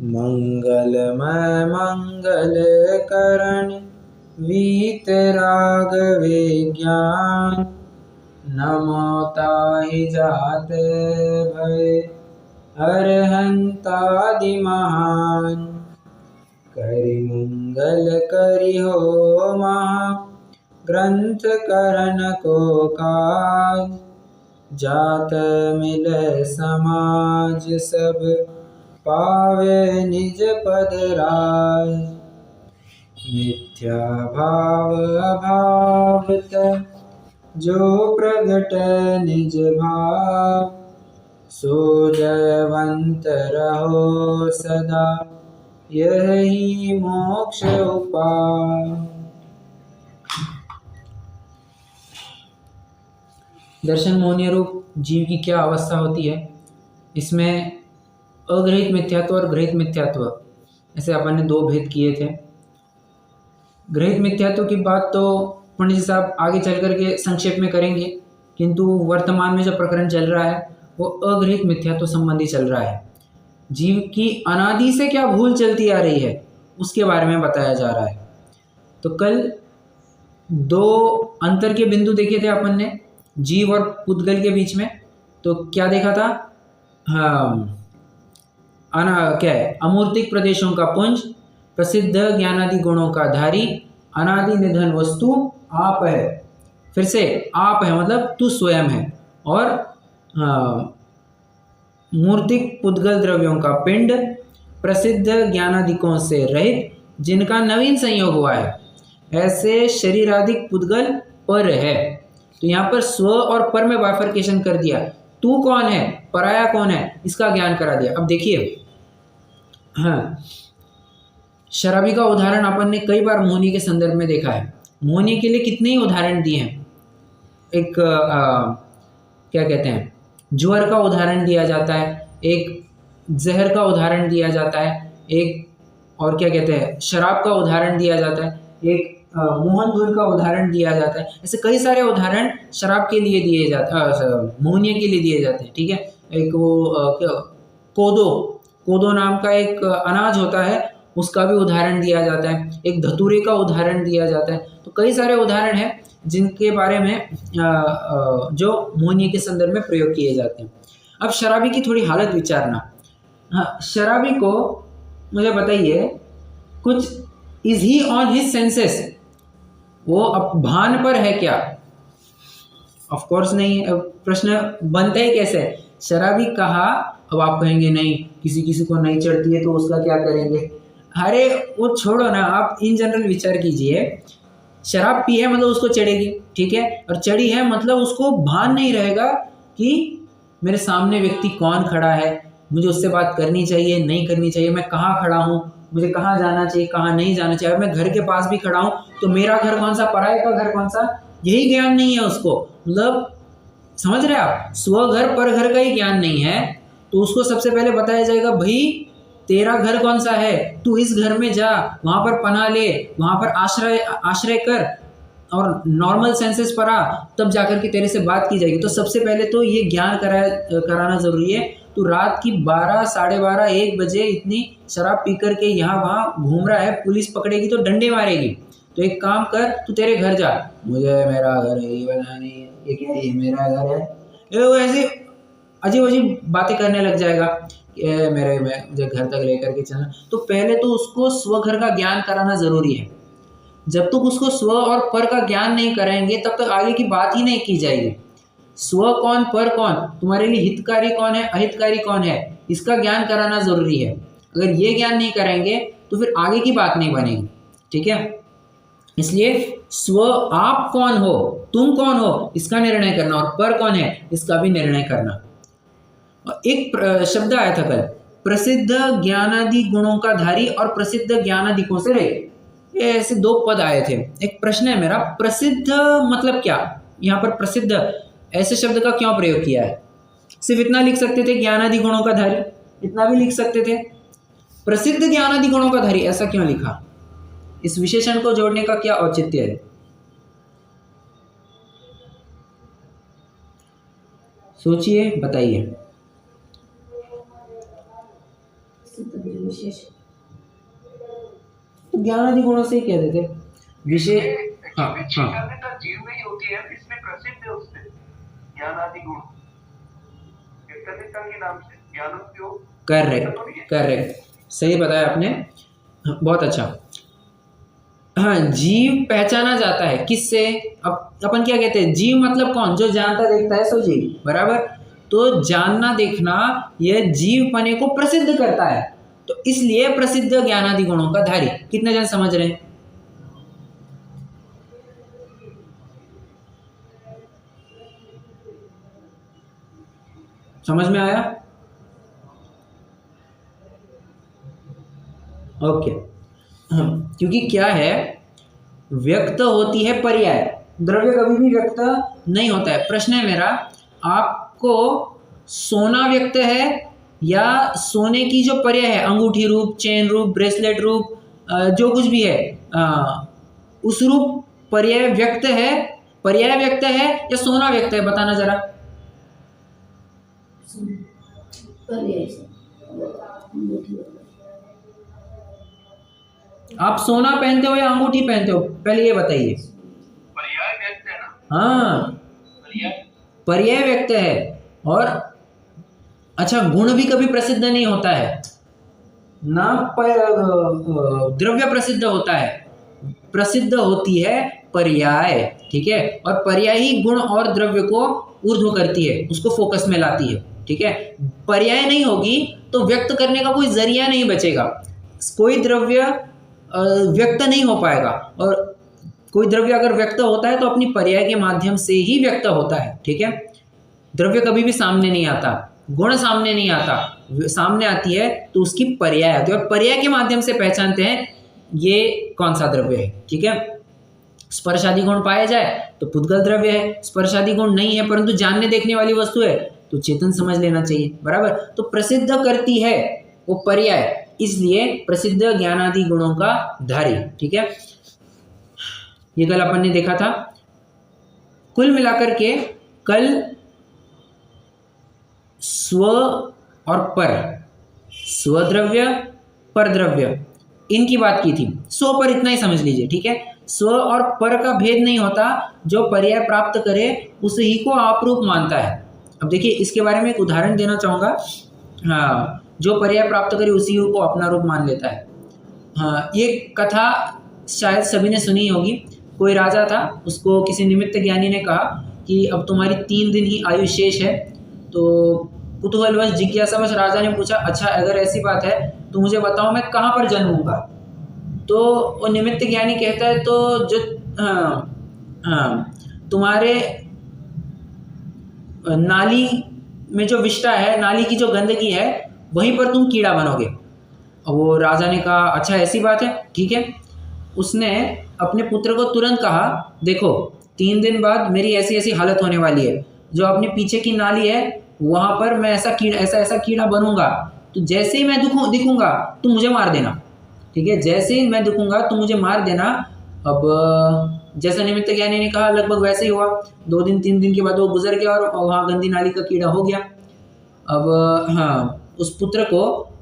मंगलमय मंगल करण वीतरागवे ज्ञान। नमो ताहि जाते भय अरहंतादि महान। करि मंगल करि हो महा ग्रंथ करण को काज। जात मिले समाज सब पावे निज पद राज। मिथ्या भाव अभाव तै जो प्रगट निज भाव। सो जयवंत रहो सदा यही मोक्ष उपाय। दर्शन मोहनीय रूप जीव की क्या अवस्था होती है। इसमें अग्रहित मिथ्यात्व और ग्रहित मिथ्यात्व, ऐसे अपन ने दो भेद किए थे। ग्रहित मिथ्यात्व की बात तो पंडित जी साहब आगे चल करके संक्षेप में करेंगे, किंतु वर्तमान में जो प्रकरण चल रहा है वो अग्रहित मिथ्यात्व संबंधी चल रहा है। जीव की अनादि से क्या भूल चलती आ रही है उसके बारे में बताया जा रहा है। तो कल दो अंतर के बिंदु देखे थे अपन ने, जीव और पुद्गल के बीच में। तो क्या देखा था? हाँ, क्या है? अमूर्तिक प्रदेशों का पुंज, प्रसिद्ध ज्ञानादि गुणों का धारी, अनादि निधन वस्तु आप है। फिर से आप है मतलब तू स्वयं है। और मूर्तिक पुद्गल द्रव्यों का पिंड, प्रसिद्ध ज्ञानादिकों से रहित, जिनका नवीन संयोग हुआ है, ऐसे शरीरादिक पुद्गल पर है। तो यहाँ पर स्व और पर में बाइफरकेशन कर दिया। तू कौन है, पराया कौन है, इसका ज्ञान करा दिया। अब देखिए, हाँ, शराबी का उदाहरण अपन ने कई बार मोहनी के संदर्भ में देखा है। मोहनी के लिए कितने ही उदाहरण दिए हैं। एक क्या कहते हैं, ज्वर का उदाहरण दिया जाता है, एक जहर का उदाहरण दिया जाता है, एक और क्या कहते हैं, शराब का उदाहरण दिया जाता है, एक मोहन धूल का उदाहरण दिया जाता है। ऐसे कई सारे उदाहरण शराब के लिए दिए जाते हैं, मोहनिया के लिए दिए जाते हैं। ठीक है, एक वो कोदो नाम का एक अनाज होता है, उसका भी उदाहरण दिया जाता है। एक धतूरे का उदाहरण दिया जाता है। तो कई सारे उदाहरण हैं जिनके बारे में जो मोहनिया के संदर्भ में प्रयोग किए जाते हैं। अब शराबी की थोड़ी हालत विचारना। हाँ, शराबी को मुझे बताइए, कुछ is he on his senses, वो अब भान पर है क्या? ऑफ कोर्स नहीं है। अब प्रश्न बनता है कैसे? शराबी कहा, अब आप कहेंगे नहीं, किसी किसी को नहीं चढ़ती है तो उसका क्या करेंगे? अरे वो छोड़ो ना, आप इन जनरल विचार कीजिए। शराब पी है मतलब उसको चढ़ेगी, ठीक है, और चढ़ी है मतलब उसको भान नहीं रहेगा कि मेरे सामने व्यक्ति कौन खड़ा है, मुझे उससे बात करनी चाहिए नहीं करनी चाहिए, मैं कहाँ खड़ा हूँ, मुझे कहाँ जाना चाहिए कहाँ नहीं जाना चाहिए, मैं घर के पास भी खड़ा हूँ तो मेरा घर कौन सा, पराये का घर कौन सा, यही ज्ञान नहीं है उसको। मतलब समझ रहे आप, स्वघर पर घर का ही ज्ञान नहीं है। तो उसको सबसे पहले बताया जाएगा, भाई तेरा घर कौन सा है, तू इस घर में जा, वहां पर पनाह ले, वहां पर आश्रय कर और नॉर्मल सेंसेस पर आ, तब जाकर के तेरे से बात की जाएगी। तो सबसे पहले तो ये ज्ञान कराना जरूरी है। तू रात की 12, 12:30, 1 बजे इतनी शराब पी करके यहाँ वहाँ घूम रहा है, पुलिस पकड़ेगी तो डंडे मारेगी। तो एक काम कर, तू तेरे घर जा। मुझे मेरा घर यही बनानी है, ये क्या है, मेरा घर है, ये वो ऐसी अजीब अजीब बातें करने लग जाएगा कि मुझे घर तक लेकर के चलना। तो पहले तो उसको स्वघर का ज्ञान कराना जरूरी है। जब तक उसको स्व और पर का ज्ञान नहीं कराएंगे तब तक आगे की बात ही नहीं की जाएगी। स्व कौन, पर कौन, तुम्हारे लिए हितकारी कौन है, अहितकारी कौन है, इसका ज्ञान कराना जरूरी है। अगर ये ज्ञान नहीं कराएंगे तो फिर आगे की बात नहीं बनेगी। ठीक है, इसलिए स्व आप कौन हो, तुम कौन हो, इसका निर्णय करना, और पर कौन है इसका भी निर्णय करना। और एक शब्द आया था कल, प्रसिद्ध ज्ञानादि गुणों का धारी और प्रसिद्ध ज्ञानादिकों से रहे। ये ऐसे दो पद आए थे। एक प्रश्न है मेरा, प्रसिद्ध मतलब क्या? यहाँ पर प्रसिद्ध ऐसे शब्द का क्यों प्रयोग किया है? सिर्फ इतना लिख सकते थे ज्ञानादि गुणों का धारी, इतना भी लिख सकते थे। प्रसिद्ध ज्ञानादि गुणों का धारी ऐसा क्यों लिखा? इस विशेषण को जोड़ने का क्या औचित्य है? सोचिए, बताइए। ज्ञानादि गुणों से ही कह देते विशेष। हाँ हाँ, जीव में ही होती है, इसमें प्रसिद्ध है उससे ज्ञानादि गुण के नाम से ज्ञानोपयोग। करेक्ट करेक्ट, सही बताया आपने, हाँ, बहुत अच्छा। हाँ, जीव पहचाना जाता है किससे? अब अपन क्या कहते हैं, जीव मतलब कौन? जो जानता देखता है सो जीव, बराबर। तो जानना देखना यह जीव पने को प्रसिद्ध करता है, तो इसलिए प्रसिद्ध ज्ञानादि गुणों का धारी। कितने जन समझ रहे हैं? समझ में आया? ओके। क्योंकि क्या है, व्यक्त होती है पर्याय, द्रव्य कभी भी व्यक्त नहीं होता है। प्रश्न है मेरा, आपको सोना व्यक्त है या सोने की जो पर्याय है, अंगूठी रूप, चेन रूप, ब्रेसलेट रूप, जो कुछ भी है, उस रूप पर्याय व्यक्त है, पर्याय व्यक्त है या सोना व्यक्त है? बताना जरा। आप सोना पहनते हो या अंगूठी पहनते हो, पहले ये बताइए। पर्याय व्यक्त है ना? हाँ, पर्याय व्यक्त है। और अच्छा, गुण भी कभी प्रसिद्ध नहीं होता है ना, द्रव्य प्रसिद्ध होता है, प्रसिद्ध होती है पर्याय। ठीक है, और पर्याय ही गुण और द्रव्य को ऊर्ध्व करती है, उसको फोकस में लाती है। ठीक है, पर्याय नहीं होगी तो व्यक्त करने का कोई जरिया नहीं बचेगा, कोई द्रव्य व्यक्त नहीं हो पाएगा। और कोई द्रव्य अगर व्यक्त होता है तो अपनी पर्याय के माध्यम से ही व्यक्त होता है। ठीक है, द्रव्य कभी भी सामने नहीं आता, गुण सामने नहीं आता, सामने आती है तो उसकी पर्याय आती है, और पर्याय के माध्यम से पहचानते हैं ये कौन सा द्रव्य है। ठीक है, स्पर्शादि गुण पाए जाए तो पुद्गल द्रव्य है, स्पर्शादि गुण नहीं है परंतु जानने देखने वाली वस्तु है तो चेतन समझ लेना चाहिए, बराबर। तो प्रसिद्ध करती है वो पर्याय, इसलिए प्रसिद्ध ज्ञानादि गुणों का धारी। ठीक है, ये कल अपन ने देखा था। कुल मिलाकर के कल स्व और पर, स्वद्रव्य परद्रव्य, इनकी बात की थी। स्व पर इतना ही समझ लीजिए। ठीक है, स्व और पर का भेद नहीं होता, जो पर्याय प्राप्त करे उसे ही को आपरूप मानता है। अब देखिए, इसके बारे में एक उदाहरण देना चाहूँगा। हाँ, जो पर्याय प्राप्त करे उसी को अपना रूप मान लेता है। हाँ, ये कथा शायद सभी ने सुनी होगी। कोई राजा था, उसको किसी निमित्त ज्ञानी ने कहा कि अब तुम्हारी 3 दिन ही आयु शेष है। तो कुतूहलवश, जिज्ञासावश राजा ने पूछा, अच्छा अगर ऐसी बात है तो मुझे बताओ मैं कहाँ पर जन्मूंगा। तो वो निमित्त ज्ञानी कहता है, तो जो तुम्हारे नाली में जो विष्ठा है, नाली की जो गंदगी है, वहीं पर तुम कीड़ा बनोगे। अब वो राजा ने कहा, अच्छा ऐसी बात है, ठीक है। उसने अपने पुत्र को तुरंत कहा, देखो 3 दिन बाद मेरी ऐसी ऐसी हालत होने वाली है, जो अपने पीछे की नाली है वहाँ पर मैं ऐसा कीड़ा बनूंगा, तो जैसे ही मैं दिखूंगा तुम मुझे मार देना। ठीक है, जैसे ही मैं दिखूंगा तुम मुझे मार देना। अब जैसा निमित्त ज्ञानी ने कहा लगभग वैसे ही हुआ। 2 दिन 3 दिन के बाद वो गुजर गया और वहाँ गंदी नाली का कीड़ा हो गया। अब हाँ, उस पुत्र को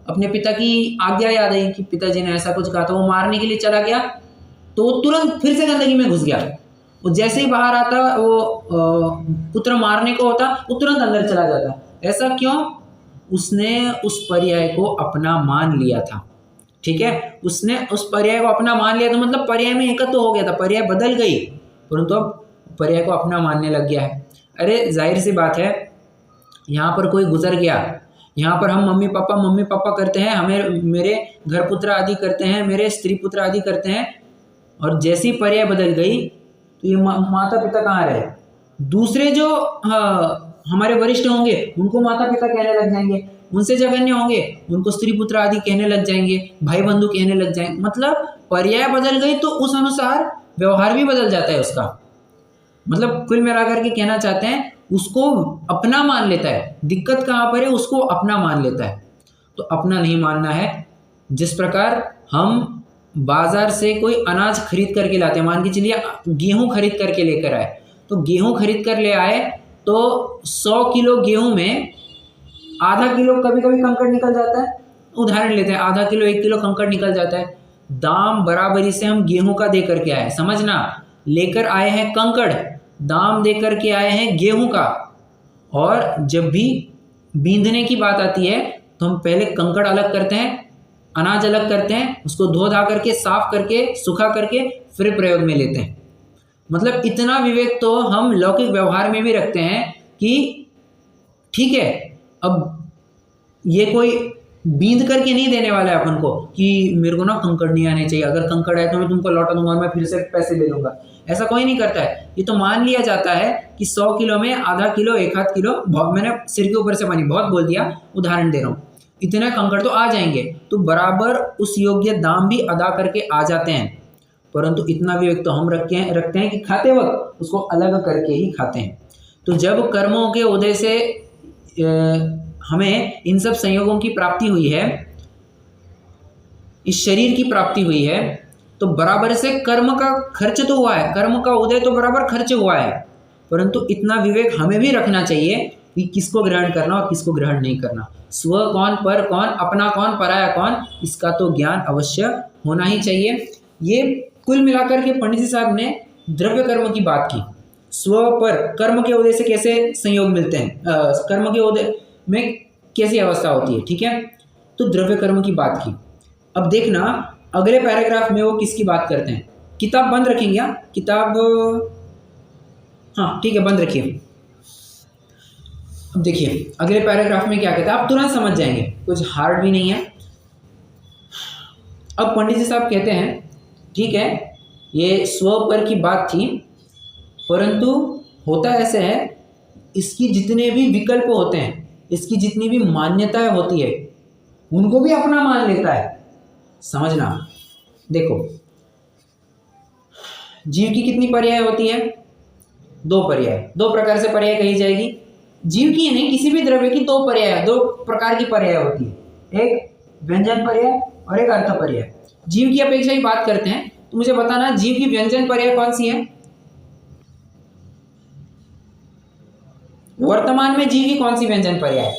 अपने पिता की आज्ञा याद आई कि पिताजी ने ऐसा कुछ कहा था। वो मारने के लिए चला गया तो वो तुरंत फिर से गंदगी में घुस गया। वो जैसे ही बाहर आता, वो पुत्र मारने को होता, वो तुरंत अंदर चला जाता। ऐसा क्यों? उसने उस पर्याय को अपना मान लिया था। ठीक है, उसने उस पर्याय को अपना मान लिया, तो मतलब पर्याय में एकत्व हो गया था, पर्याय बदल गई परंतु अब पर्याय को अपना मानने लग गया है। अरे जाहिर सी बात है, यहाँ पर कोई गुजर गया, यहाँ पर हम मम्मी पापा करते हैं, हमें मेरे घर पुत्र आदि करते हैं, मेरे स्त्री पुत्र आदि करते हैं, और जैसी पर्याय बदल गई तो ये माता पिता कहाँ रहे? दूसरे जो हमारे वरिष्ठ होंगे उनको माता पिता कहने लग जाएंगे, उनसे जघन्य होंगे उनको स्त्री पुत्र आदि कहने लग जाएंगे, भाई बंधु कहने लग जाएंगे। मतलब पर्याय बदल गई तो उस अनुसार व्यवहार भी बदल जाता है उसका। मतलब कुल मिलाकर के कहना चाहते हैं, उसको अपना मान लेता है। दिक्कत कहाँ पर है? उसको अपना मान लेता है। तो अपना नहीं मानना है। जिस प्रकार हम बाजार से कोई अनाज खरीद करके लाते हैं, मान के चलिए गेहूं खरीद करके लेकर आए, तो गेहूं खरीद कर ले आए तो 100 किलो गेहूं में आधा किलो कभी कभी कंकड़ निकल जाता है, उदाहरण लेते हैं, आधा किलो 1 किलो कंकड़ निकल जाता है, दाम बराबरी से हम गेहूं का दे करके आए, समझना, लेकर आए हैं कंकड़, दाम दे करके आए हैं गेहूं का। और जब भी बींधने की बात आती है तो हम पहले कंकड़ अलग करते हैं, अनाज अलग करते हैं, उसको धो धा करके साफ करके सुखा करके फिर प्रयोग में लेते हैं। मतलब इतना विवेक तो हम लौकिक व्यवहार में भी रखते हैं कि ठीक है, अब ये कोई बींध करके नहीं देने वाला है अपन को कि मेरे को ना कंकड़ नहीं आने चाहिए, अगर कंकड़ आए तो मैं तुमको लौटा दूंगा और मैं फिर से पैसे ले लूंगा, ऐसा कोई नहीं करता है। ये तो मान लिया जाता है कि 100 किलो में आधा किलो 1/2 किलो, मैंने सिर के ऊपर से पानी बहुत बोल दिया, उदाहरण दे रहा हूँ, इतने कंकड़ तो आ जाएंगे, तो बराबर उस योग्य दाम भी अदा करके आ जाते हैं। परंतु इतना विवेक तो हम रखते हैं कि खाते वक्त उसको अलग करके ही खाते हैं। तो जब कर्मों के उदय से हमें इन सब संयोगों की प्राप्ति हुई है, इस शरीर की प्राप्ति हुई है, तो बराबर से कर्म का खर्च तो हुआ है, कर्म का उदय तो बराबर खर्च हुआ है। परंतु इतना विवेक हमें भी रखना चाहिए कि किसको ग्रहण करना और किसको ग्रहण नहीं करना, स्व कौन, पर कौन, अपना कौन, पराया कौन, इसका तो ज्ञान अवश्य होना ही चाहिए। ये कुल मिलाकर के पंडित जी साहब ने द्रव्य कर्म की बात की, स्व पर कर्म के उदय से कैसे संयोग मिलते हैं, कर्म के उदय में कैसी अवस्था होती है, ठीक है, तो द्रव्य कर्म की बात की। अब देखना अगले पैराग्राफ में वो किसकी बात करते हैं। किताब बंद रखेंगे, क्या किताब, हाँ ठीक है बंद रखिए। अब देखिए अगले पैराग्राफ में क्या कहते हैं, आप तुरंत समझ जाएंगे, कुछ हार्ड भी नहीं है। अब पंडित जी साहब कहते हैं ठीक है, ये स्व पर की बात थी, परंतु होता ऐसे है, इसकी जितने भी विकल्प होते हैं, इसकी जितनी भी मान्यताएं होती है, उनको भी अपना मान लेता है। समझना, देखो जीव की कितनी पर्याय होती है, 2 पर्याय, 2 प्रकार से पर्याय कही जाएगी। जीव की नहीं, किसी भी द्रव्य की 2 पर्याय, 2 प्रकार की पर्याय होती है, एक व्यंजन पर्याय और एक अर्थ पर्याय। जीव की अपेक्षा ही बात करते हैं, तो मुझे बताना जीव की व्यंजन पर्याय कौन सी है, वर्तमान में जीव की कौन सी व्यंजन पर्याय है?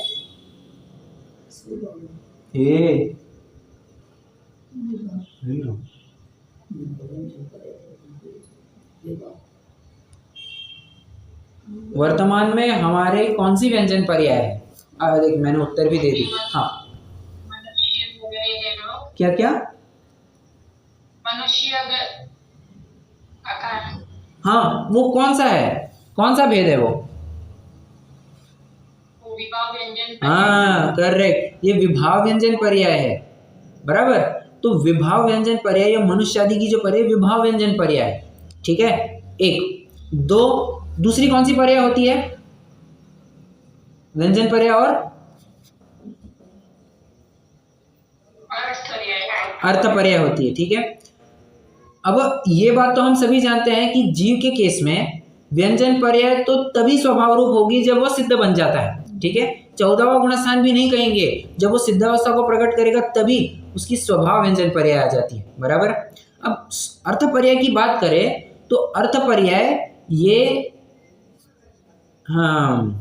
वर्तमान में हमारे कौन सी व्यंजन पर्याय है? देख मैंने उत्तर भी दे दी। हाँ क्या क्या, मनुष्य, हाँ वो कौन सा है, कौन सा भेद है वो? विभाव व्यंजन, हाँ करेक्ट, ये विभाव व्यंजन पर्याय है, बराबर। तो विभाव व्यंजन पर्याय या मनुष्य आदि की जो पर्याय विभाव व्यंजन पर्याय, ठीक है, एक। दो, दूसरी कौन सी पर्याय होती है, व्यंजन पर्याय और अर्थ पर्याय होती है, ठीक है। अब ये बात तो हम सभी जानते हैं कि जीव के केस में व्यंजन पर्याय तो तभी स्वभाव रूप होगी जब वो सिद्ध बन जाता है, ठीक है। 14वां गुणस्थान भी नहीं कहेंगे, जब वो सिद्धावस्था को प्रकट करेगा तभी उसकी स्वभाव व्यंजन पर्याय आ जाती है, बराबर। अब अर्थ पर्याय की बात करें तो अर्थ पर्याय ये हाँ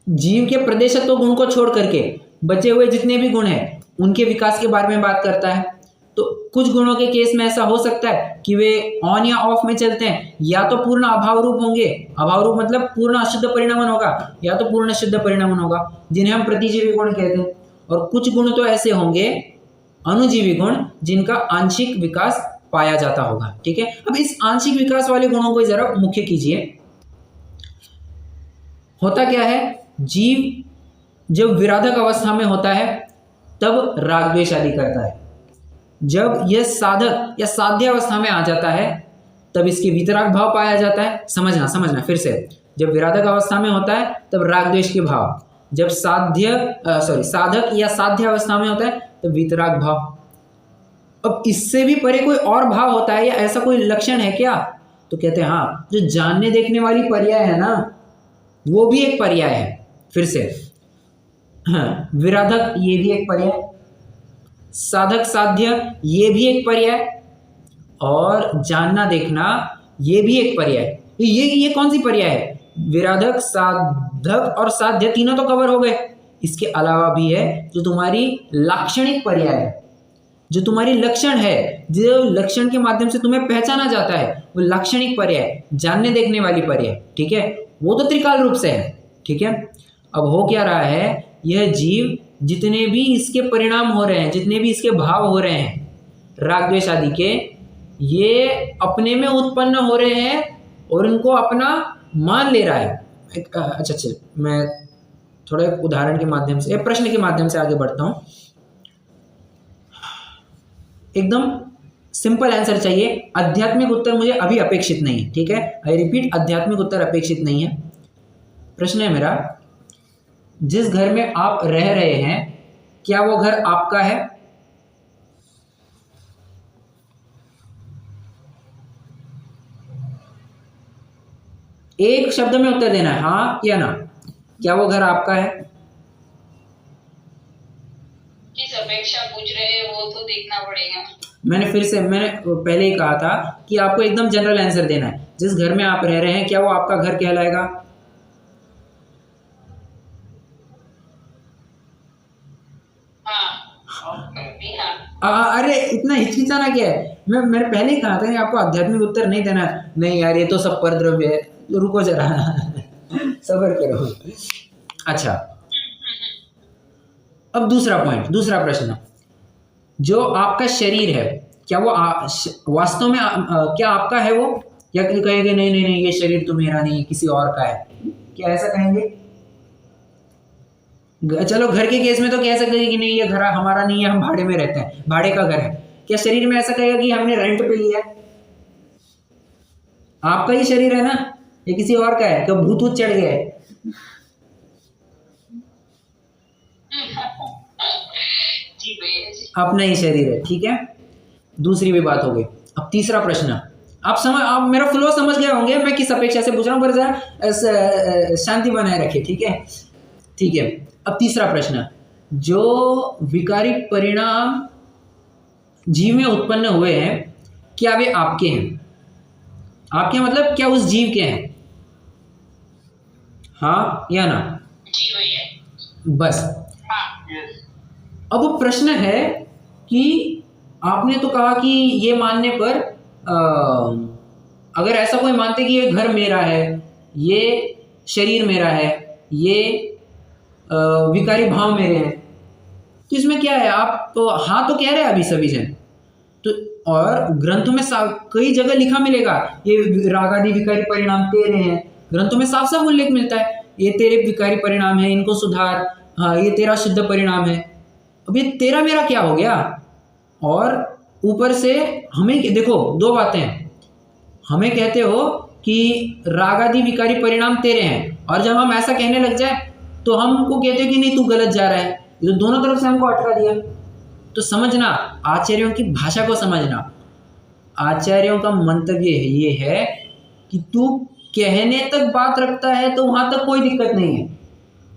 जीव के प्रदेशत्व गुण को छोड़ करके बचे हुए जितने भी गुण हैं उनके विकास के बारे में बात करता है। तो कुछ गुणों के केस में ऐसा हो सकता है कि वे ऑन या ऑफ में चलते हैं, या तो पूर्ण अभाव रूप होंगे, अभाव रूप मतलब पूर्ण अशुद्ध परिणामन होगा, या तो पूर्ण शुद्ध परिणामन होगा, जिन्हें हम प्रतिजीवी गुण कहते हैं। और कुछ गुण तो ऐसे होंगे अनुजीवी गुण जिनका आंशिक विकास पाया जाता होगा, ठीक है। अब इस आंशिक विकास वाले गुणों को जरा मुख्य कीजिए। होता क्या है, जीव जब विराधक अवस्था में होता है तब राग द्वेष आदि करता है, जब यह साधक या साध्य अवस्था में आ जाता है तब इसके वितराग भाव पाया जाता है। समझना फिर से, जब विराधक अवस्था में होता है तब राग द्वेष के भाव, जब साधक या साध्य अवस्था में होता है तब वितराग भाव। अब इससे भी परे कोई और भाव होता है या ऐसा कोई लक्षण है क्या? तो कहते हैं हाँ, जो जानने देखने वाली पर्याय है ना, वो भी एक पर्याय है। फिर से हाँ, विराधक ये भी एक पर्याय, साधक साध्य ये भी एक पर्याय, और जानना देखना ये भी एक पर्याय। ये कौन सी पर्याय है? विराधक, साधक और साध्य तीनों तो कवर हो गए। इसके अलावा भी है जो तुम्हारी लाक्षणिक पर्याय है, जो तुम्हारी लक्षण है, जो लक्षण के माध्यम से तुम्हें पहचाना जाता है, वो लाक्षणिक पर्याय, जानने देखने वाली पर्याय, ठीक है, वो तो त्रिकाल रूप से है, ठीक है। अब हो क्या रहा है, यह जीव जितने भी इसके परिणाम हो रहे हैं, जितने भी इसके भाव हो रहे हैं राग द्वेष आदि के, ये अपने में उत्पन्न हो रहे हैं और इनको अपना मान ले रहा है। अच्छा, मैं थोड़ा एक उदाहरण के माध्यम से, प्रश्न के माध्यम से आगे बढ़ता हूँ। एकदम सिंपल आंसर चाहिए, आध्यात्मिक उत्तर मुझे अभी अपेक्षित नहीं है, ठीक है। आई रिपीट, आध्यात्मिक उत्तर अपेक्षित नहीं है। प्रश्न है मेरा, जिस घर में आप रह रहे हैं क्या वो घर आपका है? एक शब्द में उत्तर देना है, हाँ या ना। क्या वो घर आपका है? किस अपेक्षा पूछ रहे हैं वो तो देखना पड़ेगा। मैंने पहले ही कहा था कि आपको एकदम जनरल आंसर देना है। जिस घर में आप रह रहे हैं क्या वो आपका घर कहलाएगा? अरे इतना हिचकिचाना क्या है, मैंने पहले ही कहा था कि आपको आध्यात्मिक उत्तर नहीं देना। नहीं यार, ये तो सब परद्रव्य है, तो रुको जरा सब्र करो। अच्छा, अब दूसरा पॉइंट, दूसरा प्रश्न, जो आपका शरीर है क्या वो वास्तव में क्या आपका है वो, या कहेंगे नहीं नहीं नहीं ये शरीर तो मेरा नहीं, किसी और का है, क्या ऐसा कहेंगे? चलो घर के केस में तो कह सकते हैं कि नहीं ये घर हमारा नहीं है, हम भाड़े में रहते हैं, भाड़े का घर है। क्या शरीर में ऐसा कहेगा कि हमने रेंट पे लिया है? आपका ही शरीर है ना, ये किसी और का है? क्या भूत वूत चढ़ गया है? अपना ही शरीर है, ठीक है। दूसरी भी बात हो गई। अब तीसरा प्रश्न, आप मेरा फ्लो समझ गए होंगे मैं किस अपेक्षा से पूछ रहा हूँ, पर जरा शांति बनाए रखिए, ठीक है, ठीक है। अब तीसरा प्रश्न, जो विकारी परिणाम जीव में उत्पन्न हुए हैं क्या वे आपके हैं? आपके मतलब क्या उस जीव के हैं, हाँ या ना? जी भैया, बस। हाँ। अब प्रश्न है कि आपने तो कहा कि ये मानने पर अगर ऐसा कोई मानते कि ये घर मेरा है, ये शरीर मेरा है, ये विकारी भाव मेरे हैं, तो इसमें क्या है? आप तो हाँ तो कह रहे हैं अभी सभी जन, तो और ग्रंथों में कई जगह लिखा मिलेगा ये रागादि विकारी परिणाम तेरे हैं, ग्रंथों में साफ साफ उल्लेख मिलता है ये तेरे विकारी परिणाम है, इनको सुधार, हाँ ये तेरा शुद्ध परिणाम है। अब ये तेरा मेरा क्या हो गया? और ऊपर से हमें देखो दो बातें, हमें कहते हो कि रागादि विकारी परिणाम तेरे हैं, और जब हम ऐसा कहने लग जाए तो हमको कहते हो कि नहीं तू गलत जा रहा है, तो दोनों तरफ से हमको अटका दिया। तो समझना, आचार्यों की भाषा को समझना। आचार्यों का मंतव्य ये है कि तू कहने तक बात रखता है तो वहां तक कोई दिक्कत नहीं है,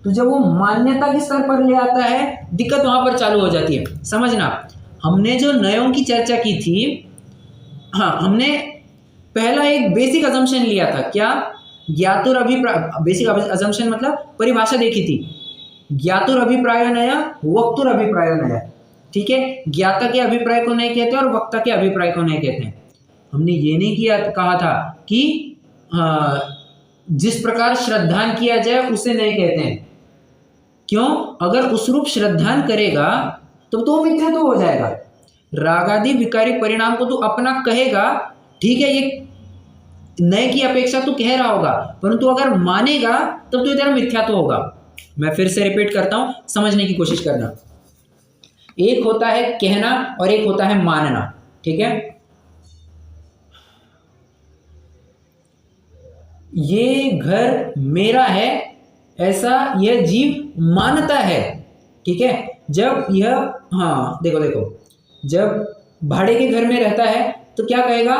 तो जब वो मान्यता के स्तर पर ले आता है दिक्कत वहां पर चालू हो जाती है। समझना, हमने जो नयों की चर्चा की थी, हाँ हमने पहला एक बेसिक अजम्पशन लिया था, क्या? ज्ञातुर अभिप्राय, बेसिक अजम्पशन मतलब परिभाषा देखी थी, ज्ञातुर अभिप्राय नया, वक्तुर अभिप्राय नया, ठीक है। ज्ञाता के अभिप्राय को नहीं कहते और वक्ता के अभिप्राय को नहीं कहते हैं। हमने ये नहीं कहा था कि जिस प्रकार श्रद्धान किया जाए उसे नहीं कहते हैं, क्यों? अगर उस रूप श्रद्धान करेगा तो मिथ्या तो हो जाएगा। रागादि विकारी परिणाम को तू अपना कहेगा, ठीक है, ये नए की अपेक्षा तू कह रहा होगा, परंतु अगर मानेगा तब तो तेरा मिथ्या तो होगा। मैं फिर से रिपीट करता हूं, समझने की कोशिश करना। एक होता है कहना और एक होता है मानना, ठीक है। ये घर मेरा है ऐसा यह जीव मानता है, ठीक है। जब यह, हाँ देखो, जब भाड़े के घर में रहता है तो क्या कहेगा?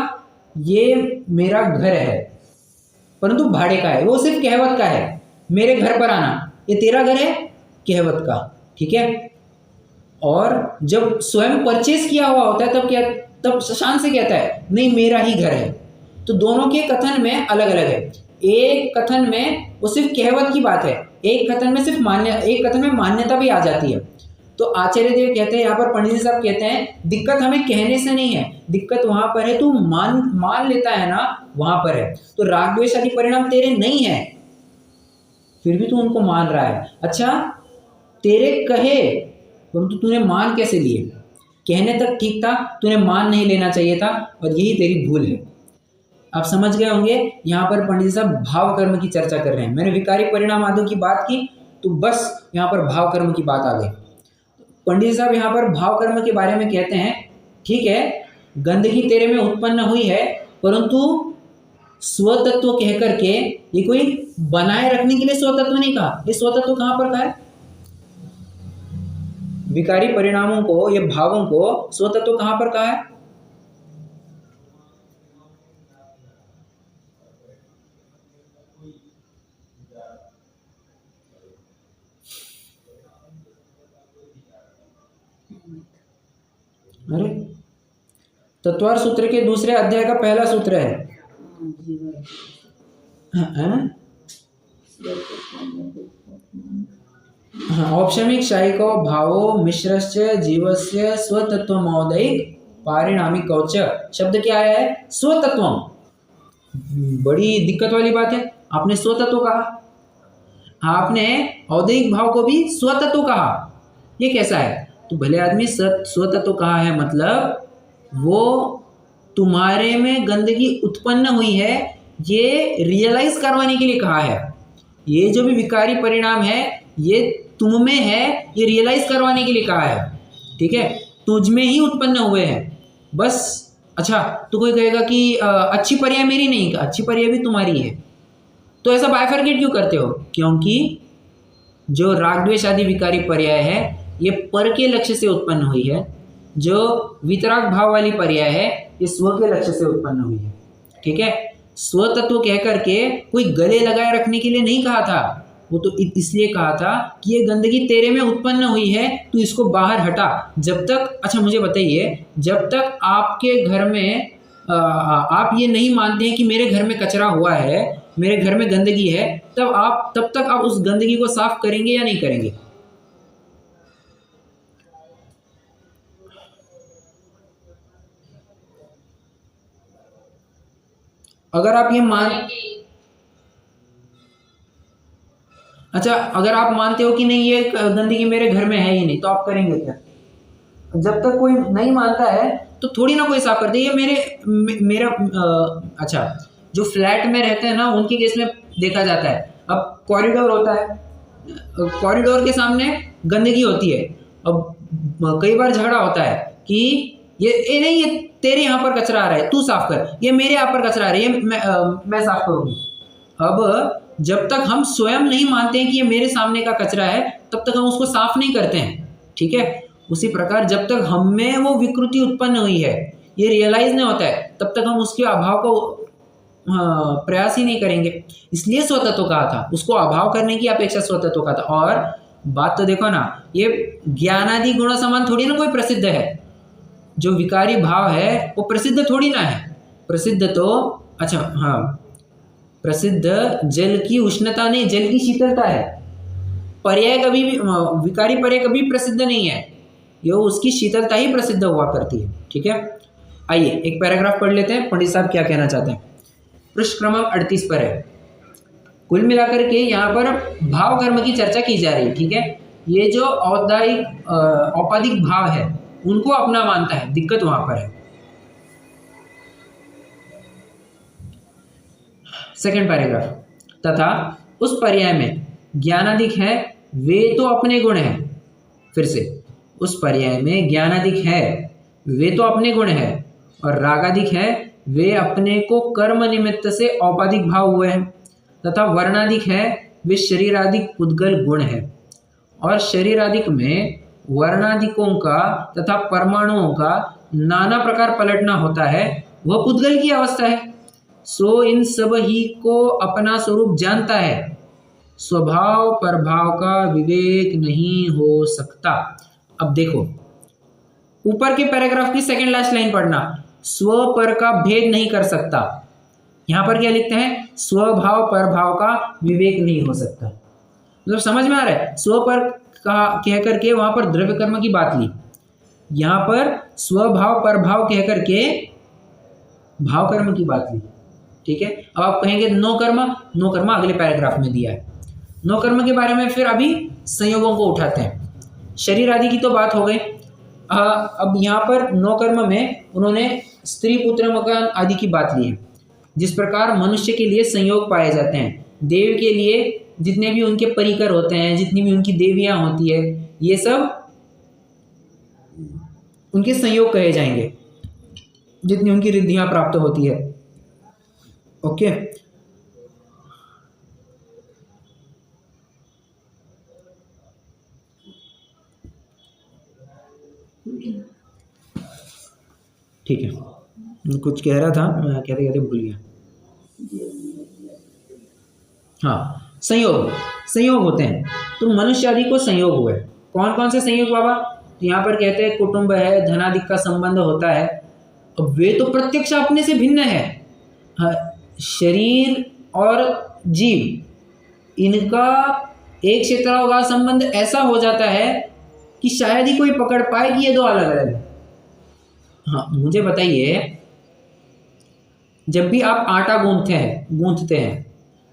ये मेरा घर है, परंतु भाड़े का है, वो सिर्फ कहवत का है। मेरे घर पर आना, ये तेरा घर है, कहवत का, ठीक है। और जब स्वयं परचेज किया हुआ होता है तब शान से कहता है नहीं मेरा ही घर है। तो दोनों के कथन में अलग अलग है। एक कथन में वो सिर्फ कहवत की बात है, एक कथन में एक कथन में मान्यता भी आ जाती है। तो आचार्य देव कहते हैं, यहाँ पर पंडित जी साहब कहते हैं दिक्कत हमें कहने से नहीं है, दिक्कत वहां पर है तू मान लेता है ना, वहां पर है। तो राग द्वेष आदि परिणाम तेरे नहीं है, फिर भी तू उनको मान रहा है। अच्छा, तेरे कहे परंतु तूने मान कैसे लिए? कहने तक ठीक था, तूने मान नहीं लेना चाहिए था, और यही तेरी भूल है। आप समझ गए होंगे, यहाँ पर पंडित साहब भाव कर्म की चर्चा कर रहे हैं। मैंने विकारी परिणाम आदि की बात की, तो बस यहाँ पर भाव कर्म की बात आ गई। पंडित साहब यहाँ पर भाव कर्म के बारे में कहते हैं, ठीक है, गंदगी तेरे में उत्पन्न हुई है, परंतु स्वतत्व कह करके ये कोई बनाए रखने के लिए स्वतत्व नहीं कहा। ये स्वतत्व कहाँ पर कहा है? विकारी परिणामों को, ये भावों को स्वतत्व कहाँ पर कहा है? अरे, तत्वार सूत्र के दूसरे अध्याय का पहला सूत्र है, औपशमिक शायिको भावो मिश्रस्य जीवस्य स्वतत्वमौदैक पारिणामिक कौच। शब्द क्या आया है? स्वतत्वम। बड़ी दिक्कत वाली बात है, आपने स्वतत्व कहा, आपने औदैहिक भाव को भी स्वतत्व कहा, ये कैसा है? तो भले आदमी स्वतत्व कहा है, मतलब वो तुम्हारे में गंदगी उत्पन्न हुई है, ये रियलाइज करवाने के लिए कहा है। ये जो भी विकारी परिणाम है ये तुम में है, ये रियलाइज करवाने के लिए कहा है, ठीक है, तुझ में ही उत्पन्न हुए हैं बस। अच्छा, तो कोई कहेगा कि अच्छी पर्याय मेरी नहीं, अच्छी पर्याय भी तुम्हारी है, तो ऐसा बाइफरकेट क्यों करते हो? क्योंकि जो राग द्वेष आदि विकारी पर्याय है ये पर के लक्ष्य से उत्पन्न हुई है, जो वितराग भाव वाली पर्याय है ये स्व के लक्ष्य से उत्पन्न हुई है, ठीक है। स्व तत्व कह करके कोई गले लगाए रखने के लिए नहीं कहा था, वो तो इसलिए कहा था कि ये गंदगी तेरे में उत्पन्न हुई है, तू इसको बाहर हटा। जब तक, अच्छा मुझे बताइए, जब तक आपके घर में आप ये नहीं मानते हैं कि मेरे घर में कचरा हुआ है, मेरे घर में गंदगी है, तब तक आप उस गंदगी को साफ करेंगे या नहीं करेंगे? अगर आप ये अच्छा, अगर आप मानते हो कि नहीं ये गंदगी मेरे घर में है ही नहीं, तो आप करेंगे क्या? जब तक कोई नहीं मानता है तो थोड़ी ना कोई साफ कर दे। ये मेरा अच्छा, जो फ्लैट में रहते हैं ना उनके केस में देखा जाता है। अब कॉरिडोर होता है, कॉरिडोर के सामने गंदगी होती है, अब कई बार झगड़ा होता है कि ये नहीं, ये तेरे यहाँ पर कचरा आ रहा है, तू साफ कर, ये मेरे यहाँ पर कचरा आ रहा है, ये मैं साफ करूँगी। अब जब तक हम स्वयं नहीं मानते हैं कि ये मेरे सामने का कचरा है, तब तक हम उसको साफ नहीं करते हैं, ठीक है। उसी प्रकार जब तक हम में वो विकृति उत्पन्न हुई है, ये रियलाइज नहीं होता है, तब तक हम उसके अभाव को प्रयास ही नहीं करेंगे। इसलिए स्वतत्व कहा था, उसको अभाव करने की अपेक्षा स्वतत्व कहा था। और बात तो देखो ना, ये ज्ञानादि गुण समान थोड़ी ना कोई प्रसिद्ध है। जो विकारी भाव है वो प्रसिद्ध थोड़ी ना है। प्रसिद्ध तो, अच्छा हाँ, प्रसिद्ध जल की उष्णता नहीं, जल की शीतलता है। पर्याय कभी भी, विकारी पर्याय कभी प्रसिद्ध नहीं है, ये उसकी शीतलता ही प्रसिद्ध हुआ करती है, ठीक है। आइए एक पैराग्राफ पढ़ लेते हैं, पंडित साहब क्या कहना चाहते हैं। पृष्ठ क्रमांक 38 पर है। कुल मिलाकर के यहाँ पर भाव कर्म की चर्चा की जा रही है, ठीक है। ये जो औपाधिक भाव है उनको अपना मानता है, दिक्कत वहां पर है। सेकंड पैराग्राफ, तथा उस पर्याय में ज्ञानाधिक है वे तो अपने गुण है। फिर से, उस पर्याय में ज्ञानाधिक है वे तो अपने गुण है, और रागाधिक है वे अपने को कर्म निमित्त से औपाधिक भाव हुए हैं, तथा वर्णाधिक है वे शरीराधिक पुद्गल गुण है। और शरीराधिक में वर्णाधिकों का तथा परमाणुओं का नाना प्रकार पलटना होता है, वह पुद्गल की अवस्था है। सो इन सब ही को अपना स्वरूप जानता है, स्वभाव प्रभाव का विवेक नहीं हो सकता। अब देखो ऊपर के पैराग्राफ की सेकंड लास्ट लाइन पढ़ना, स्व पर का भेद नहीं कर सकता। यहाँ पर क्या लिखते हैं, स्वभाव परभाव का विवेक नहीं हो सकता। मतलब समझ में आ रहा है, स्व पर कह करके वहां पर द्रव्य कर्म की बात ली, यहाँ पर स्वभाव परभाव कह करके भाव कर्म की बात ली। ठीक है, अब आप कहेंगे नो कर्म, नो कर्म अगले पैराग्राफ में दिया है। नो कर्म के बारे में फिर अभी संयोगों को उठाते हैं। शरीर आदि की तो बात हो गई, अब यहाँ पर नो कर्म में उन्होंने स्त्री पुत्र मकान आदि की बात ली है। जिस प्रकार मनुष्य के लिए संयोग पाए जाते हैं, देव के लिए जितने भी उनके परिकर होते हैं, जितनी भी उनकी देवियां होती है, ये सब उनके संयोग कहे जाएंगे, जितनी उनकी रिद्धियां प्राप्त होती है। ओके, ठीक है, कुछ कह रहा था मैं, कहते कहते भूल गया। हाँ, संयोग, संयोग होते हैं, तो मनुष्य आदि को संयोग हुए। कौन कौन से संयोग बाबा? तो यहाँ पर कहते हैं कुटुंब है, धनादिक का संबंध होता है। अब वे तो प्रत्यक्ष अपने से भिन्न है। हाँ, शरीर और जीव, इनका एक क्षेत्र का संबंध ऐसा हो जाता है कि शायद ही कोई पकड़ पाए कि ये दो अलग अलग है। हाँ, मुझे बताइए, जब भी आप आटा गूंथते हैं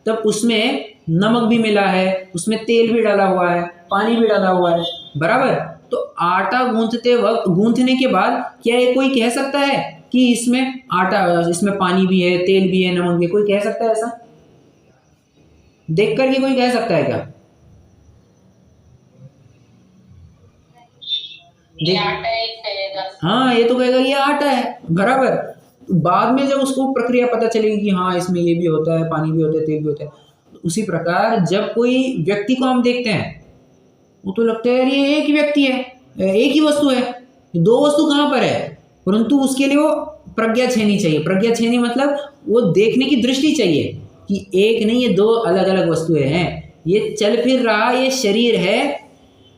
तब उसमें नमक भी मिला है, उसमें तेल भी डाला हुआ है, पानी भी डाला हुआ है, बराबर? तो आटा गूंथते वक्त, गूंथने के बाद क्या ये कोई कह सकता है कि इसमें आटा, इसमें पानी भी है, तेल भी है, नमक भी? कोई कह सकता है ऐसा? देख करके कोई कह सकता है क्या? ये आटा ही कहेगा। हाँ, ये तो कहेगा ये आटा है, बराबर। बाद में जब उसको प्रक्रिया पता चलेगी कि हाँ इसमें ये भी होता है, पानी भी होता है, तेल भी होता है, तो उसी प्रकार जब कोई व्यक्ति को हम देखते हैं, वो तो लगता है यार ये एक ही व्यक्ति है, एक ही वस्तु है, दो वस्तु कहाँ पर है? परंतु उसके लिए वो प्रज्ञा छेनी चाहिए। प्रज्ञा छेनी मतलब वो देखने की दृष्टि चाहिए कि एक नहीं, ये दो अलग अलग वस्तुएं हैं, ये चल फिर रहा, ये शरीर है,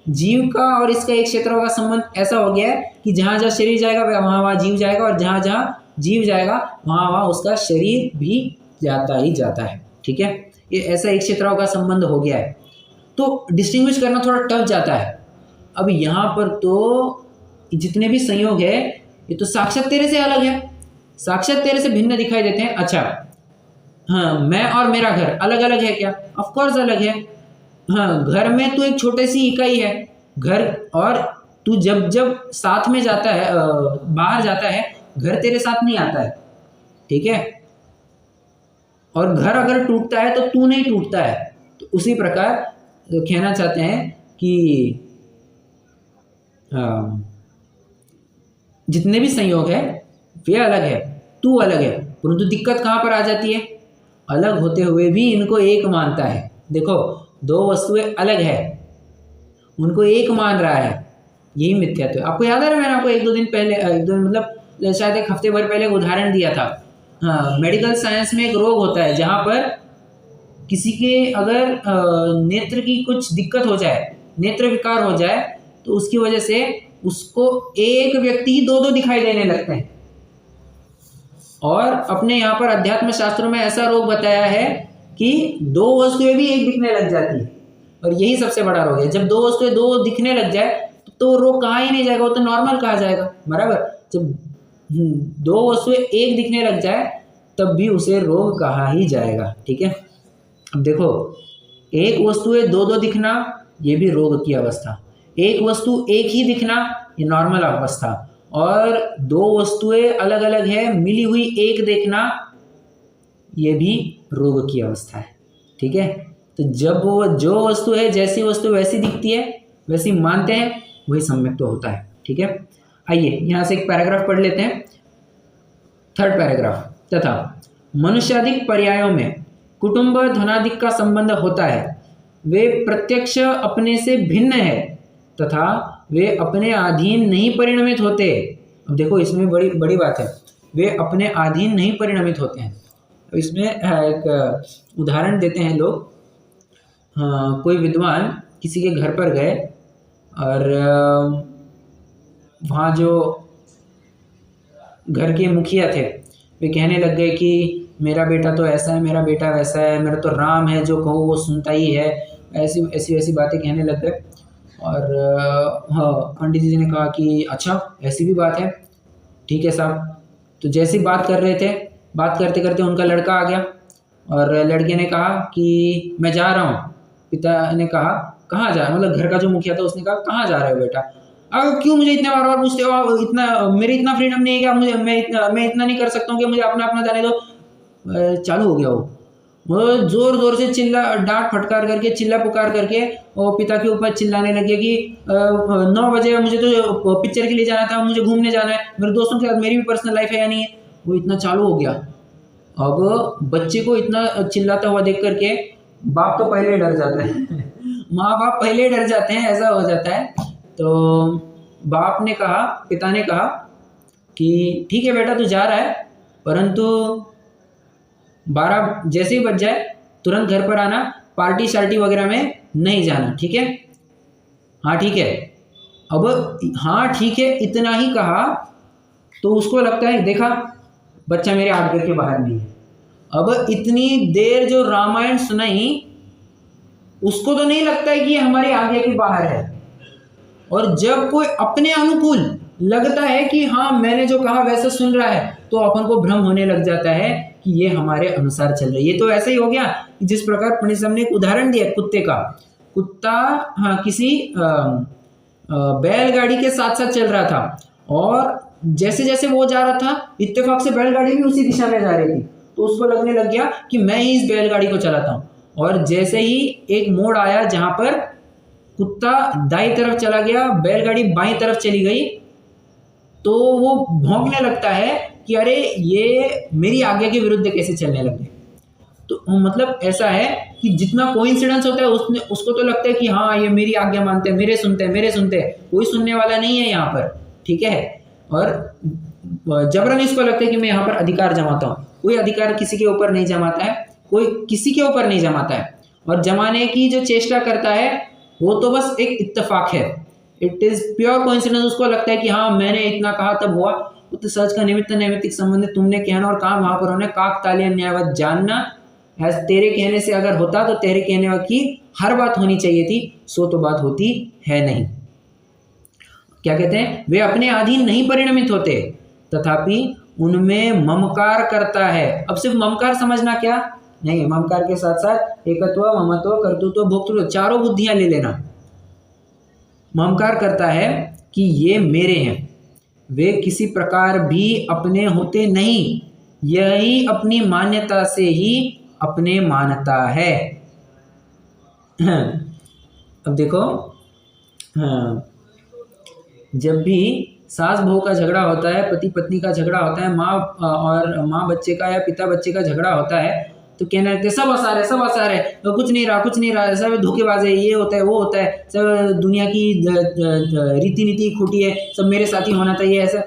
जीव का और इसका एक क्षेत्र का संबंध ऐसा हो गया है कि जहाँ जहाँ शरीर जाएगा वहाँ वहाँ जीव जाएगा, और जहाँ जहाँ जीव जाएगा वहाँ वहाँ उसका शरीर भी जाता ही जाता है। ठीक है, ये ऐसा एक क्षेत्र का संबंध हो गया है, तो डिस्टिंग्विश करना थोड़ा टफ जाता है। अब यहाँ पर तो जितने भी संयोग है ये तो साक्षात तेरे से अलग है, साक्षात तेरे से भिन्न दिखाई देते हैं। अच्छा, हाँ, मैं और मेरा घर अलग अलग है क्या? ऑफ कोर्स अलग है। हाँ, घर में तो एक छोटी सी इकाई है घर, और तू जब जब साथ में जाता है, बाहर जाता है, घर तेरे साथ नहीं आता है। ठीक है, और घर अगर टूटता है तो तू नहीं टूटता है। तो उसी प्रकार कहना चाहते हैं कि जितने भी संयोग है वे अलग है, तू अलग है, परंतु दिक्कत कहाँ पर आ जाती है? अलग होते हुए भी इनको एक मानता है। देखो, दो वस्तुएं अलग है, उनको एक मान रहा है, यही मिथ्यात्व है। आपको याद है ना, मैंने आपको एक दो दिन मतलब शायद एक हफ्ते भर पहले उदाहरण दिया था। हाँ, मेडिकल साइंस में एक रोग होता है जहाँ पर किसी के अगर नेत्र की कुछ दिक्कत हो जाए, नेत्र विकार हो जाए, तो उसकी वजह से उसको एक व्यक्ति दो दो दिखाई देने लगते हैं। और अपने यहाँ पर अध्यात्म शास्त्रों में ऐसा रोग बताया है कि दो वस्तुएं भी एक दिखने लग जाती है, और यही सबसे बड़ा रोग है। जब दो वस्तुएं दो दिखने लग जाए तो रोग कहा ही नहीं जाएगा, वो तो नॉर्मल कहा जाएगा, बराबर। जब दो वस्तुएं एक दिखने लग जाए तब भी उसे रोग कहा ही जाएगा। ठीक है, अब देखो, एक वस्तुएं दो दो दिखना ये भी रोग की अवस्था, एक वस्तु एक ही दिखना ये नॉर्मल अवस्था, और दो वस्तुएं अलग अलग है मिली हुई एक देखना ये भी रोग की अवस्था है। ठीक है, तो जब वो जो वस्तु है, जैसी वस्तु वैसी दिखती है, वैसी मानते हैं, वही सम्यक तो होता है। ठीक है, आइए यहाँ से एक पैराग्राफ पढ़ लेते हैं, थर्ड पैराग्राफ। तथा मनुष्यादिक पर्यायों में कुटुंब धनादिक का संबंध होता है, वे प्रत्यक्ष अपने से भिन्न है तथा वे अपने अधीन नहीं परिणमित होते। अब देखो, इसमें बड़ी बड़ी बात है, वे अपने अधीन नहीं परिणमित होते हैं। इसमें एक उदाहरण देते हैं लोग। कोई विद्वान किसी के घर पर गए और वहाँ जो घर के मुखिया थे वे कहने लग गए कि मेरा बेटा तो ऐसा है, मेरा बेटा वैसा है, मेरा तो राम है, जो कहो वो सुनता ही है, ऐसी ऐसी ऐसी बातें कहने लग गए। और हाँ, पंडित जी ने कहा कि अच्छा ऐसी भी बात है, ठीक है साहब। तो जैसी बात कर रहे थे, बात करते करते उनका लड़का आ गया और लड़के ने कहा कि मैं जा रहा हूँ। पिता ने कहा कहाँ जा, मतलब घर का जो मुखिया था उसने कहा कहाँ जा रहे हो बेटा? अब क्यों मुझे इतने बार बार पूछते हो? आप इतना, मेरी इतना फ्रीडम नहीं है क्या? मुझे मैं इतना नहीं कर सकता हूँ कि मुझे अपना अपना जाने दो? चालू हो गया वो जोर जोर से चिल्ला, डांट फटकार करके, चिल्ला पुकार करके वो पिता के ऊपर चिल्लाने लगे कि 9 बजे मुझे तो पिक्चर के लिए जाना था, मुझे घूमने जाना है, मेरे दोस्तों के साथ, मेरी भी पर्सनल लाइफ है या नहीं है? वो इतना चालू हो गया। अब बच्चे को इतना चिल्लाता हुआ देख करके बाप तो पहले डर जाता है माँ बाप पहले डर जाते हैं, ऐसा हो जाता है। तो बाप ने कहा, पिता ने कहा कि ठीक है बेटा तू जा रहा है, परंतु 12 जैसे ही बज जाए तुरंत घर पर आना, पार्टी शार्टी वगैरह में नहीं जाना, ठीक है? हाँ ठीक है। अब हाँ ठीक है इतना ही कहा तो उसको लगता है देखा बच्चा मेरे आज्ञा के बाहर नहीं है। अब इतनी देर जो रामायण सुनाई, उसको तो नहीं लगता है कि ये हमारी आज्ञा के बाहर है। और जब कोई अपने अनुकूल लगता है कि हाँ मैंने जो कहा वैसा सुन रहा है, तो अपन को भ्रम होने लग जाता है कि ये हमारे अनुसार चल रहा है। ये तो ऐसा ही हो गया जिस प्रकार पंडित साहब ने एक उदाहरण दिया कुत्ते का। कुत्ता हाँ किसी बैलगाड़ी के साथ साथ चल रहा था, और जैसे जैसे वो जा रहा था इत्तेफाक से बैलगाड़ी भी उसी दिशा में जा रही थी, तो उसको लगने लग गया कि मैं ही इस बैलगाड़ी को चलाता हूँ। और जैसे ही एक मोड़ आया जहाँ पर कुत्ता दाईं तरफ चला गया, बैलगाड़ी बाईं तरफ चली गई, तो वो भौंकने लगता है कि अरे ये मेरी आज्ञा के विरुद्ध कैसे चलने लगे। तो मतलब ऐसा है कि जितना कोइंसिडेंस होता है उसको तो लगता है कि हाँ ये मेरी आज्ञा मानते हैं, मेरे सुनते हैं, मेरे सुनते हैं। कोई सुनने वाला नहीं है यहाँ पर, ठीक है? और जबरन इसको लगता है कि मैं यहाँ पर अधिकार जमाता हूँ। कोई अधिकार किसी के ऊपर नहीं जमाता है, कोई किसी के ऊपर नहीं जमाता है। और जमाने की जो चेष्टा करता है वो तो बस एक इत्तेफाक है, इट इज प्योर कोइंसिडेंस। उसको लगता है कि हाँ मैंने इतना कहा तब हुआ। तो सच का निमित्त नैमित्तिक संबंध तुमने कहना और कहा वहां पर होने काक तालिया न्यायवत जानना। तेरे कहने से अगर होता तो तेरे कहने की हर बात होनी चाहिए थी, सो तो बात होती है नहीं। क्या कहते हैं? वे अपने अधीन नहीं परिणमित होते, तथापि उनमें ममकार करता है। अब सिर्फ ममकार समझना क्या नहीं, ममकार के साथ साथ एकत्व, ममत्व, कर्तृत्व, भोक्तृत्व चारों बुद्धियां ले लेना। ममकार करता है कि ये मेरे हैं, वे किसी प्रकार भी अपने होते नहीं, यही अपनी मान्यता से ही अपने मानता है। अब देखो, हाँ, जब भी सास बहू का झगड़ा होता है, पति पत्नी का झगड़ा होता है, माँ बच्चे का या पिता बच्चे का झगड़ा होता है, तो कहने लगते सब आसार है, सब आसार है, तो कुछ नहीं रहा, सब धोखेबाज है, ये होता है वो होता है, सब दुनिया की रीति नीति खोटी है, सब मेरे साथ ही होना चाहिए, ऐसा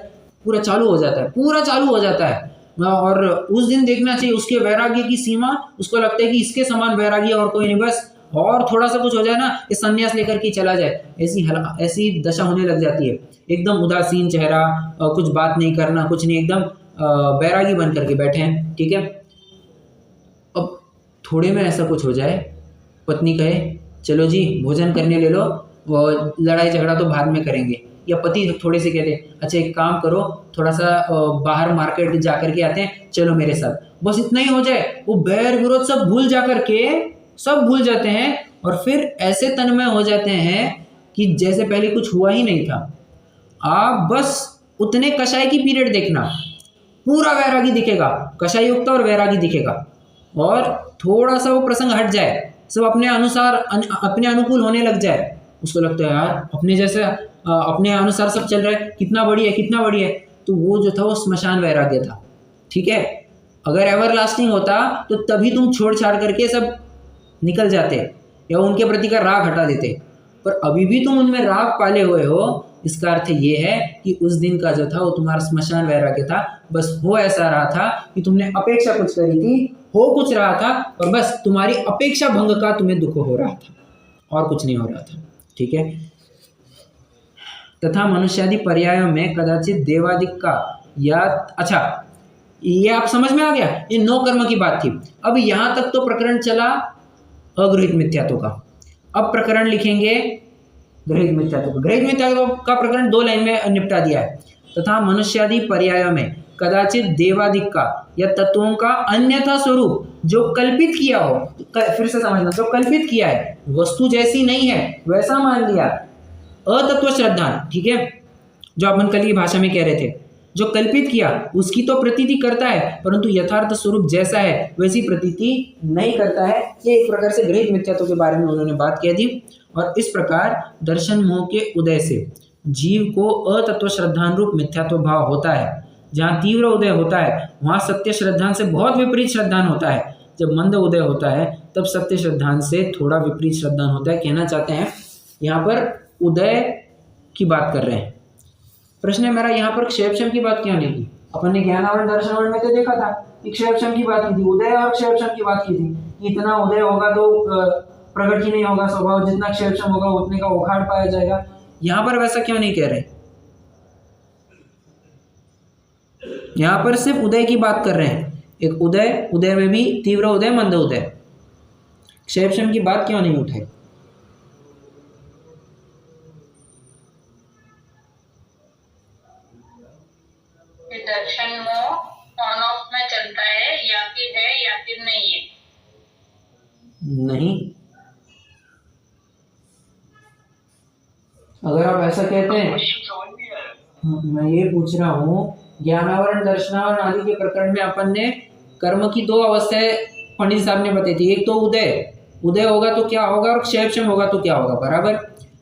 पूरा चालू हो जाता है। और उस दिन देखना चाहिए उसके वैराग्य की सीमा, उसको लगता है कि इसके समान वैराग्य और कोई नहीं, बस और थोड़ा सा कुछ हो जाए ना ये संन्यास लेकर के चला जाए, ऐसी दशा होने लग जाती है। एकदम उदासीन चेहरा, कुछ बात नहीं करना, कुछ नहीं, एकदम बैरागी बन करके बैठे हैं, ठीक है? अब थोड़े में ऐसा कुछ हो जाए, पत्नी कहे चलो जी भोजन करने ले लो, और लड़ाई झगड़ा तो बाद में करेंगे, या पति थोड़े से कहते अच्छा एक काम करो, थोड़ा सा बाहर मार्केट जा कर के आते हैं, चलो मेरे साथ, बस इतना ही हो जाए, वो बैर विरोध सब भूल जाते हैं, और फिर ऐसे तन्मय हो जाते हैं कि जैसे पहले कुछ हुआ ही नहीं था। आप बस उतने कषाय की पीरियड देखना, पूरा वैरागी दिखेगा, कषाय युक्त और वैरागी दिखेगा, और थोड़ा सा वो प्रसंग हट जाए, सब अपने अनुसार अपने अनुकूल होने लग जाए, उसको लगता है यार अपने जैसे अपने अनुसार सब चल रहा है, कितना बढ़िया है, तो वो जो था वो स्मशान वैराग्य था, ठीक है? अगर एवरलास्टिंग होता तो तभी तुम छोड़ छाड़ करके सब निकल जाते या उनके प्रति का राग हटा देते, पर अभी भी तुम उनमें राग पाले हुए हो। इसका अर्थ ये है कि उस दिन का जो था वो तुम्हारा स्मशान वैराग्य था, बस हो ऐसा रहा था कि तुमने अपेक्षा कुछ करी थी, हो कुछ रहा था, और बस तुम्हारी अपेक्षा भंग का तुम्हें दुख हो रहा था, और कुछ नहीं हो रहा था, ठीक है? तथा मनुष्यादि पर्यायों में कदाचित देवादिक का या अच्छा ये आप समझ में आ गया, ये 9 कर्म की बात थी। अब यहां तक तो प्रकरण चला अगृहीत मिथ्यात्व का। अब प्रकरण लिखेंगे गृहीत मिथ्यात्व। गृहीत मिथ्यात्व का प्रकरण 2 लाइन में निपटा दिया है। तथा मनुष्यादि पर्यायों में कदाचित देवादिक का या तत्वों का अन्यथा स्वरूप जो कल्पित किया हो, फिर से समझना, जो कल्पित किया है, वस्तु जैसी नहीं है वैसा मान लिया, अतत्व श्रद्धा, ठीक है, जो अपन कल की भाषा में कह रहे थे, जो कल्पित किया उसकी तो प्रतीति करता है परंतु यथार्थ स्वरूप जैसा है वैसी प्रतीति नहीं करता है। ये एक प्रकार से गृहीत मिथ्यात्व के बारे में उन्होंने बात कह दी। और इस प्रकार दर्शन मोह के उदय से जीव को अतत्व श्रद्धानुरूप मिथ्यात्व भाव होता है। जहाँ तीव्र उदय होता है वहाँ सत्य श्रद्धान से बहुत विपरीत श्रद्धान होता है। जब मंद उदय होता है तब सत्य श्रद्धान से थोड़ा विपरीत श्रद्धान होता है। कहना चाहते हैं यहाँ पर उदय की बात कर रहे हैं। प्रश्न है मेरा, यहाँ पर क्षेपशम की बात क्यों नहीं की? अपन ने ज्ञानावरण दर्शनावरण में तो देखा था कि क्षेपशम की बात की थी, उदय और क्षेपशम की बात की थी कि इतना उदय होगा तो प्रकट ही नहीं होगा स्वभाव, जितना क्षेपशम होगा उतने का उखाड़ पाया जाएगा। यहाँ पर वैसा क्यों नहीं कह रहे? यहाँ पर सिर्फ उदय की बात कर रहे हैं। एक उदय, उदय में भी तीव्र उदय मंद उदय, क्षेपशम की बात क्यों नहीं उठाई? दर्शन मोह ऑन ऑफ में चलता है या फिर नहीं है? नहीं, अगर आप ऐसा कहते हैं, समझ नहीं आया। मैं ये पूछ रहा हूँ, ज्ञानावरण दर्शनावरण आदि के प्रकरण में अपन ने कर्म की 2 अवस्थाएं पंडित साहब ने बताई थी। एक तो उदय, उदय होगा तो क्या होगा, और क्षेपशम होगा तो क्या होगा, बराबर।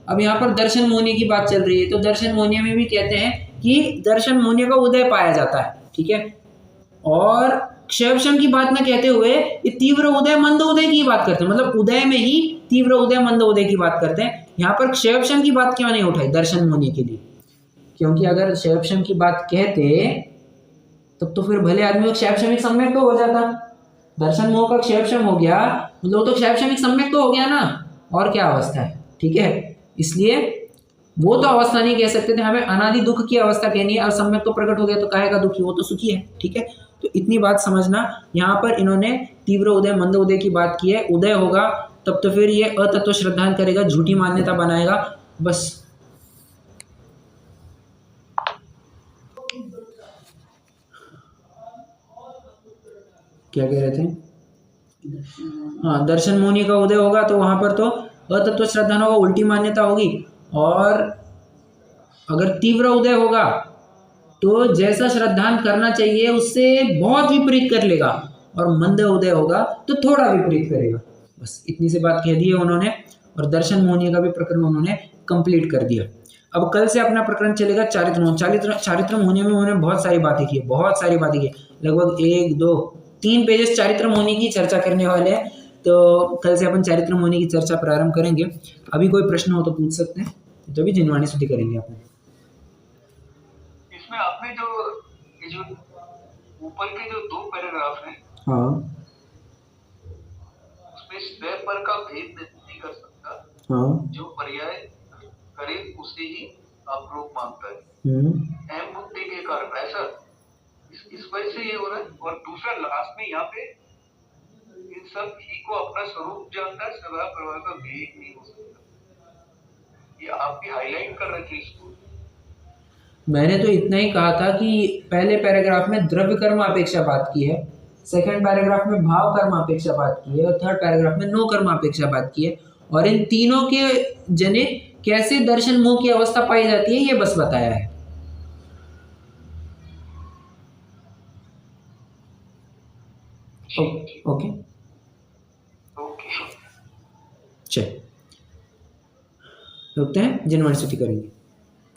अब यहाँ पर दर्शन मोहनी की बात चल रही है, तो दर्शन मोहनी में भी कहते हैं कि दर्शन मोहनी का उदय पाया जाता है, ठीक है। और क्षेपशम की बात न कहते हुए ये तीव्र उदय मंद उदय की बात करते हैं, मतलब उदय में ही तीव्र उदय मंद उदय की बात करते हैं। यहाँ पर क्षेपशम की बात क्यों नहीं उठाई दर्शन मोहनी के लिए? क्योंकि अगर क्षेपशम की बात कहते तब तो फिर भले आदमी को क्षेपशमिक सम्यक तो हो जाता। दर्शन मोह का क्षेपशम हो गया मतलब तो क्षेपशमिक सम्यक तो हो गया ना, और क्या अवस्था है, ठीक है। इसलिए वो तो अवस्था नहीं कह सकते थे, हमें अनादि दुख की अवस्था कहनी है। और सम्यक तो प्रकट हो गया तो काहे का दुखी, वो तो सुखी है, ठीक है। तो इतनी बात समझना। यहाँ पर इन्होंने तीव्र उदय मंद उदय की बात की है। उदय होगा तब तो फिर ये अतत्व श्रद्धान करेगा, झूठी मान्यता बनाएगा, बस। क्या कह रहे थे? हाँ, दर्शन मोहनी का उदय होगा तो वहां पर तो अतत्व श्रद्धान होगा, उल्टी मान्यता होगी। और अगर तीव्र उदय होगा तो जैसा श्रद्धान करना चाहिए उससे बहुत विपरीत कर लेगा, और मंद उदय होगा तो थोड़ा विपरीत करेगा। बस इतनी सी बात कह दी है उन्होंने, और दर्शन मोहनी का भी प्रकरण उन्होंने कंप्लीट कर दिया। अब कल से अपना प्रकरण चलेगा चारित्र मोहनी। चारित्र मोहनी में उन्होंने बहुत सारी बातें की, लगभग 1, 2, 3 पेजेस चारित्र मोहनी की चर्चा करने वाले हैं। तो कल से अपन चारित्र मोहनी की चर्चा प्रारंभ करेंगे। अभी कोई प्रश्न हो तो पूछ सकते हैं, तो भी जिनवाणी स्तुति करेंगे अपन। इसमें आपने जो ये जो ऊपर के जो 2 पैराग्राफ हैं, हाँ उसमें स्वयं पर का भेद नहीं कर सकता, हाँ जो पर्याय करे उसे ही आप मानता है, अहम बुद्धि के कारण, ऐसा इस वजह से ये हो रहा है। और दूसरा लास्ट में यहाँ पे इन सब ही को अपना स्वरूप जानता है, सदा प्रवाह का भेद नहीं हो सकता। ये आपकी हाईलाइट कर रखी इसको। मैंने तो इतना ही कहा था कि पहले पैराग्राफ में द्रव्य कर्म अपेक्षा बात की है, सेकंड पैराग्राफ में भाव कर्म अपेक्षा बात की है, और थर्ड पैराग्राफ में नो कर्म अपेक्षा बात की है। और इन तीनों के जने कैसे दर्शन मोह की अवस्था पाई जाती है ये बस बताया है। ओके चल रुकते हैं, जिनवाणी स्तुति करेंगे।